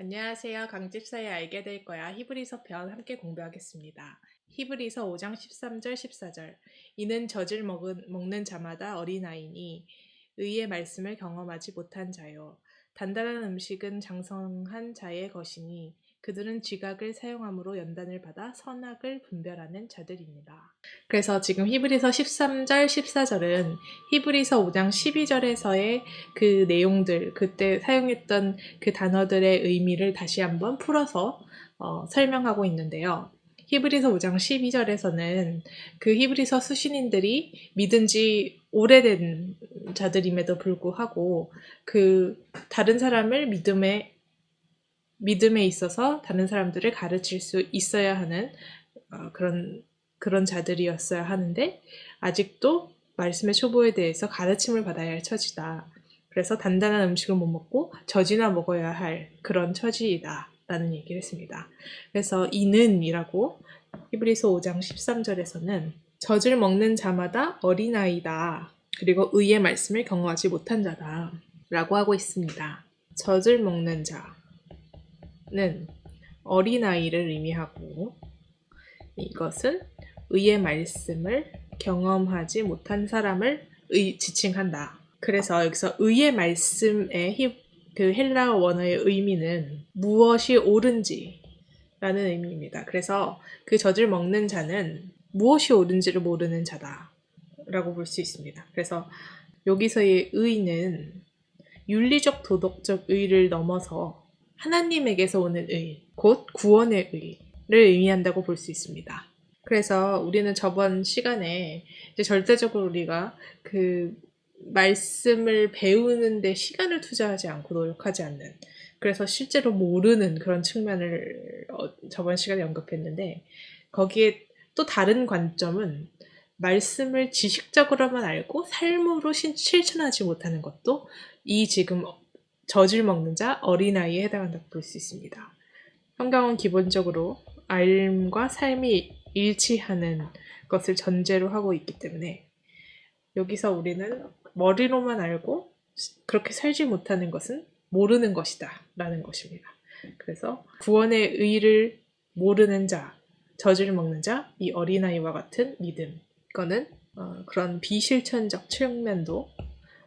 안녕하세요. 강집사에 알게 될 거야. 히브리서 편 함께 공부하겠습니다. 히브리서 5장 13절 14절. 이는 젖을 먹는 자마다 어린아이니 의의 말씀을 경험하지 못한 자요. 단단한 음식은 장성한 자의 것이니 그들은 지각을 사용함으로 연단을 받아 선악을 분별하는 자들입니다. 그래서 지금 히브리서 13절 14절은 히브리서 5장 12절에서의 그 내용들, 그때 사용했던 그 단어들의 의미를 다시 한번 풀어서 설명하고 있는데요. 히브리서 5장 12절에서는 그 히브리서 수신인들이 믿은 지 오래된 자들임에도 불구하고 그 다른 사람을 믿음에 있어서 다른 사람들을 가르칠 수 있어야 하는 그런 자들이었어야 하는데 아직도 말씀의 초보에 대해서 가르침을 받아야 할 처지다. 그래서 단단한 음식을 못 먹고 젖이나 먹어야 할 그런 처지이다. 라는 얘기를 했습니다. 그래서 이는이라고 히브리서 5장 13절에서는 젖을 먹는 자마다 어린아이다. 그리고 의의 말씀을 경험하지 못한 자다. 라고 하고 있습니다. 젖을 먹는 자는 어린아이를 의미하고 이것은 의의 말씀을 경험하지 못한 사람을 지칭한다. 그래서 여기서 의의 말씀의 그 헬라어 원어의 의미는 무엇이 옳은지 라는 의미입니다. 그래서 그 젖을 먹는 자는 무엇이 옳은지를 모르는 자다 라고 볼 수 있습니다. 그래서 여기서의 의는 윤리적 도덕적 의를 넘어서 하나님에게서 오는 의, 곧 구원의 의를 의미한다고 볼 수 있습니다. 그래서 우리는 저번 시간에 이제 절대적으로 우리가 그 말씀을 배우는데 시간을 투자하지 않고 노력하지 않는, 그래서 실제로 모르는 그런 측면을 저번 시간에 언급했는데, 거기에 또 다른 관점은 말씀을 지식적으로만 알고 삶으로 실천하지 못하는 것도 이 지금 젖을 먹는 자 어린아이에 해당한다고 볼 수 있습니다. 성경은 기본적으로 알과 삶이 일치하는 것을 전제로 하고 있기 때문에 여기서 우리는 머리로만 알고 그렇게 살지 못하는 것은 모르는 것이다 라는 것입니다. 그래서 구원의 의를 모르는 자, 젖을 먹는 자, 이 어린아이와 같은 믿음, 이거는 그런 비실천적 측면도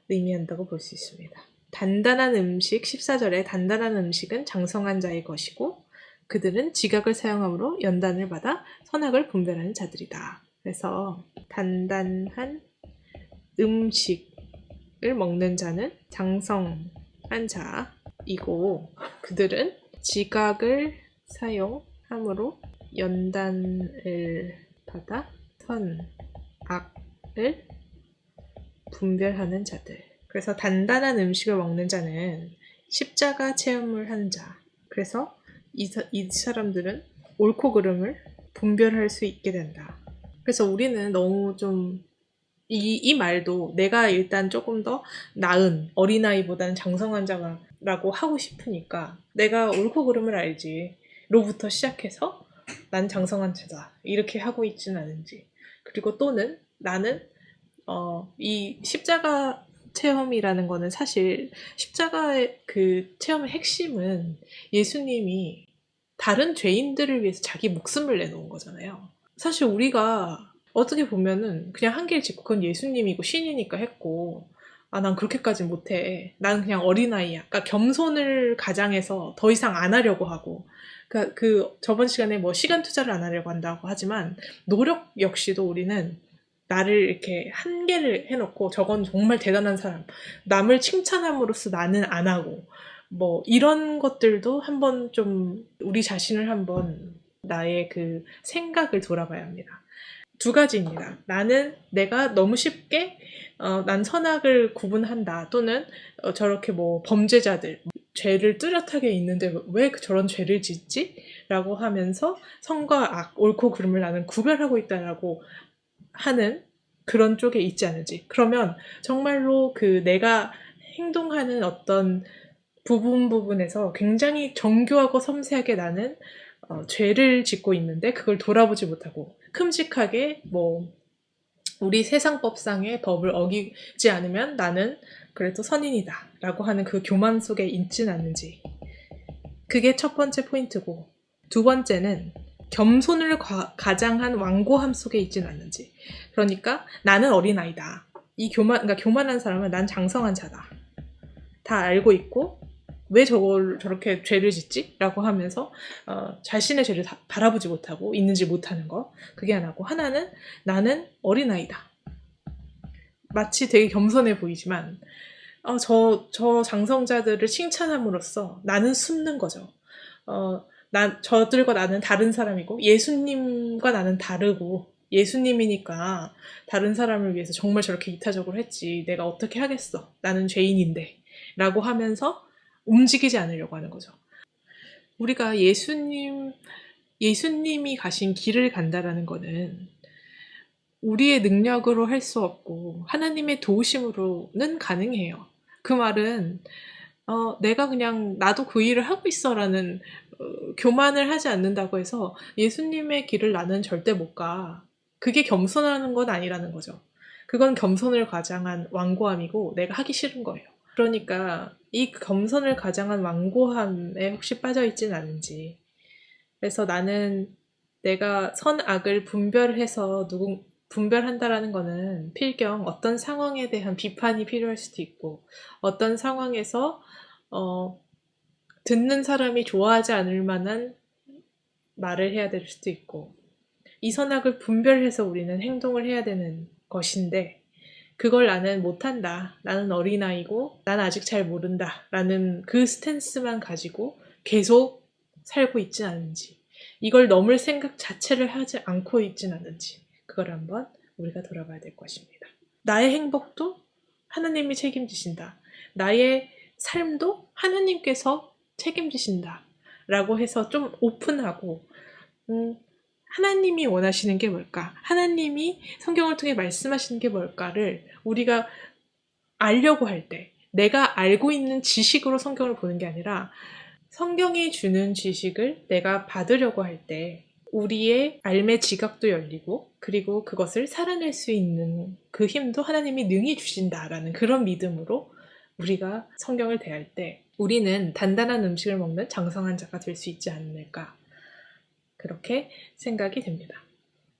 의미한다고 볼 수 있습니다. 단단한 음식, 14절에 단단한 음식은 장성한 자의 것이고 그들은 지각을 사용함으로 연단을 받아 선악을 분별하는 자들이다. 그래서 단단한 음식을 먹는 자는 장성한 자이고 그들은 지각을 사용함으로 연단을 받아 선악을 분별하는 자들. 그래서 단단한 음식을 먹는 자는 십자가 체험을 하는 자. 그래서 이 사람들은 옳고 그름을 분별할 수 있게 된다. 그래서 우리는 너무 좀 이 말도 내가 일단 조금 더 나은 어린아이보다는 장성한 자라고 하고 싶으니까 내가 옳고 그름을 알지 로부터 시작해서 난 장성한 자다 이렇게 하고 있지는 않은지, 그리고 또는 나는 이 십자가 체험이라는 거는 사실 십자가의 그 체험의 핵심은 예수님이 다른 죄인들을 위해서 자기 목숨을 내놓은 거잖아요. 사실 우리가 어떻게 보면은 그냥 한 길 짓고 그건 예수님이고 신이니까 했고, 아, 난 그렇게까지 못해. 난 그냥 어린아이야. 그러니까 겸손을 가장해서 더 이상 안 하려고 하고, 그러니까 그 저번 시간에 뭐 시간 투자를 안 하려고 한다고 하지만 노력 역시도 우리는 나를 이렇게 한계를 해놓고 저건 정말 대단한 사람, 남을 칭찬함으로써 나는 안 하고 뭐 이런 것들도 한번 좀 우리 자신을 한번 나의 그 생각을 돌아봐야 합니다. 두 가지입니다. 나는 내가 너무 쉽게 난 선악을 구분한다, 또는 저렇게 뭐 범죄자들 죄를 뚜렷하게 있는데 왜 저런 죄를 짓지? 라고 하면서 선과 악, 옳고 그름을 나는 구별하고 있다라고 하는 그런 쪽에 있지 않은지. 그러면 정말로 그 내가 행동하는 어떤 부분에서 굉장히 정교하고 섬세하게 나는 죄를 짓고 있는데 그걸 돌아보지 못하고 큼직하게 뭐 우리 세상법상의 법을 어기지 않으면 나는 그래도 선인이다 라고 하는 그 교만 속에 있진 않는지, 그게 첫 번째 포인트고, 두 번째는 겸손을 가장한 완고함 속에 있진 않는지. 그러니까 나는 어린아이다. 그러니까 교만한 사람은 난 장성한 자다. 다 알고 있고 왜 저렇게 죄를 짓지? 라고 하면서 자신의 죄를 바라보지 못하고 있는지 못하는 거. 그게 하나고, 하나는 나는 어린아이다. 마치 되게 겸손해 보이지만 저 장성자들을 칭찬함으로써 나는 숨는 거죠. 저들과 나는 다른 사람이고 예수님과 나는 다르고, 예수님이니까 다른 사람을 위해서 정말 저렇게 이타적으로 했지. 내가 어떻게 하겠어. 나는 죄인인데. 라고 하면서 움직이지 않으려고 하는 거죠. 우리가 예수님이 가신 길을 간다라는 거는 우리의 능력으로 할 수 없고 하나님의 도우심으로는 가능해요. 그 말은 내가 그냥 나도 그 일을 하고 있어라는 교만을 하지 않는다고 해서 예수님의 길을 나는 절대 못 가. 그게 겸손하는 건 아니라는 거죠. 그건 겸손을 가장한 완고함이고 내가 하기 싫은 거예요. 그러니까 이 겸손을 가장한 완고함에 혹시 빠져 있진 않은지. 그래서 나는 내가 선악을 분별한다라는 거는 필경 어떤 상황에 대한 비판이 필요할 수도 있고, 어떤 상황에서 듣는 사람이 좋아하지 않을 만한 말을 해야 될 수도 있고, 이 선악을 분별해서 우리는 행동을 해야 되는 것인데, 그걸 나는 못한다. 나는 어린아이고 난 아직 잘 모른다. 라는 그 스탠스만 가지고 계속 살고 있진 않은지, 이걸 넘을 생각 자체를 하지 않고 있진 않은지, 그걸 한번 우리가 돌아봐야 될 것입니다. 나의 행복도 하나님이 책임지신다. 나의 삶도 하나님께서 책임지신다. 라고 해서 좀 오픈하고, 하나님이 원하시는 게 뭘까? 하나님이 성경을 통해 말씀하시는 게 뭘까를 우리가 알려고 할 때, 내가 알고 있는 지식으로 성경을 보는 게 아니라 성경이 주는 지식을 내가 받으려고 할 때 우리의 삶의 지각도 열리고, 그리고 그것을 살아낼 수 있는 그 힘도 하나님이 능히 주신다라는 그런 믿음으로 우리가 성경을 대할 때 우리는 단단한 음식을 먹는 장성한 자가 될 수 있지 않을까, 그렇게 생각이 됩니다.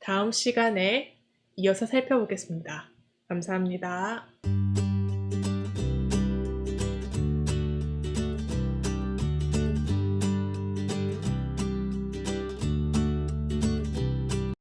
다음 시간에 이어서 살펴보겠습니다. 감사합니다.